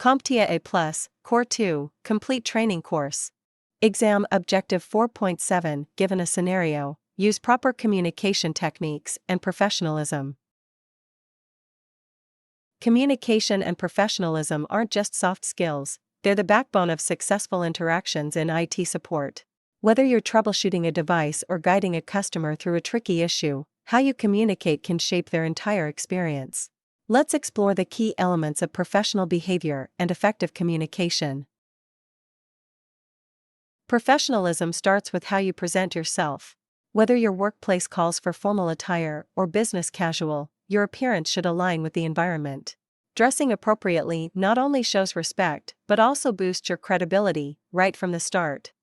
CompTIA A Core 2 Complete Training Course. Exam Objective 4.7 Given a scenario, use proper communication techniques and professionalism. Communication and professionalism aren't just soft skills, they're the backbone of successful interactions in IT support. Whether you're troubleshooting a device or guiding a customer through a tricky issue, how you communicate can shape their entire experience. Let's explore the key elements of professional behavior and effective communication. Professionalism starts with how you present yourself. Whether your workplace calls for formal attire or business casual, your appearance should align with the environment. Dressing appropriately not only shows respect, but also boosts your credibility right from the start.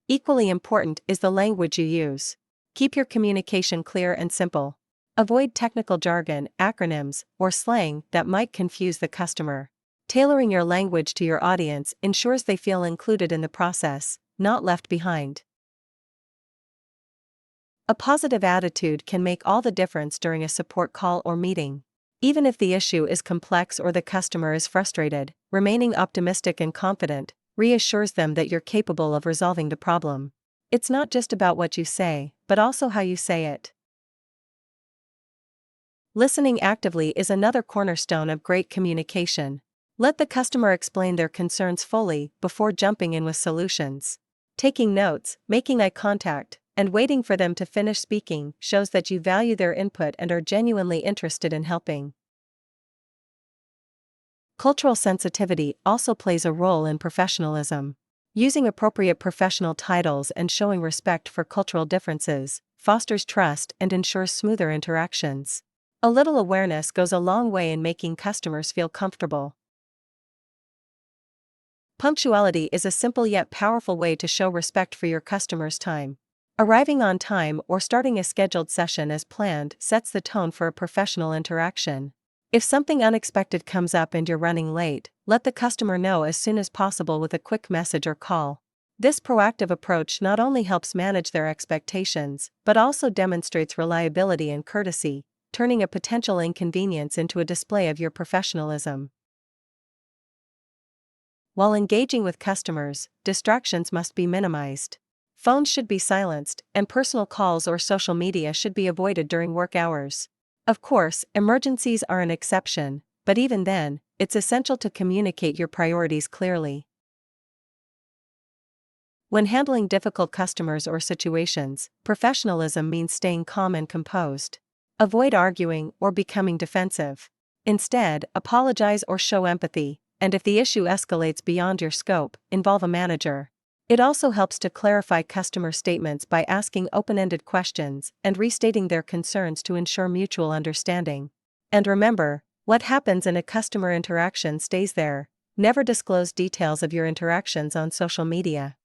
Equally important is the language you use. Keep your communication clear and simple. Avoid technical jargon, acronyms, or slang that might confuse the customer. Tailoring your language to your audience ensures they feel included in the process, not left behind. A positive attitude can make all the difference during a support call or meeting. Even if the issue is complex or the customer is frustrated, remaining optimistic and confident reassures them that you're capable of resolving the problem. It's not just about what you say, but also how you say it. Listening actively is another cornerstone of great communication. Let the customer explain their concerns fully before jumping in with solutions. Taking notes, making eye contact, and waiting for them to finish speaking shows that you value their input and are genuinely interested in helping. Cultural sensitivity also plays a role in professionalism. Using appropriate professional titles and showing respect for cultural differences fosters trust and ensures smoother interactions. A little awareness goes a long way in making customers feel comfortable. Punctuality is a simple yet powerful way to show respect for your customer's time. Arriving on time or starting a scheduled session as planned sets the tone for a professional interaction. If something unexpected comes up and you're running late, let the customer know as soon as possible with a quick message or call. This proactive approach not only helps manage their expectations, but also demonstrates reliability and courtesy, turning a potential inconvenience into a display of your professionalism. While engaging with customers, distractions must be minimized. Phones should be silenced, and personal calls or social media should be avoided during work hours. Of course, emergencies are an exception, but even then, it's essential to communicate your priorities clearly. When handling difficult customers or situations, professionalism means staying calm and composed. Avoid arguing or becoming defensive. Instead, apologize or show empathy, and if the issue escalates beyond your scope, involve a manager. It also helps to clarify customer statements by asking open-ended questions and restating their concerns to ensure mutual understanding. And remember, what happens in a customer interaction stays there. Never disclose details of your interactions on social media.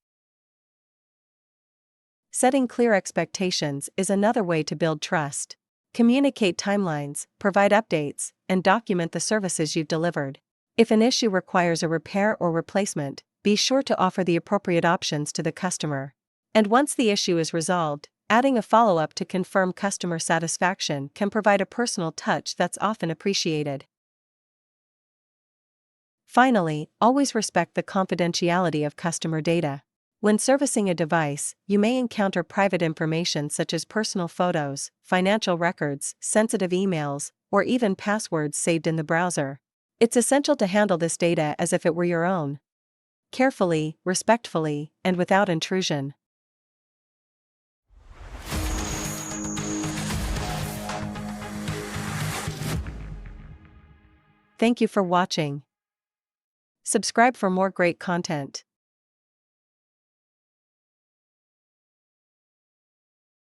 Setting clear expectations is another way to build trust. Communicate timelines, provide updates, and document the services you've delivered. If an issue requires a repair or replacement, be sure to offer the appropriate options to the customer. And once the issue is resolved, adding a follow-up to confirm customer satisfaction can provide a personal touch that's often appreciated. Finally, always respect the confidentiality of customer data. When servicing a device, you may encounter private information such as personal photos, financial records, sensitive emails, or even passwords saved in the browser. It's essential to handle this data as if it were your own. Carefully, respectfully, and without intrusion. Thank you for watching. Subscribe for more great content.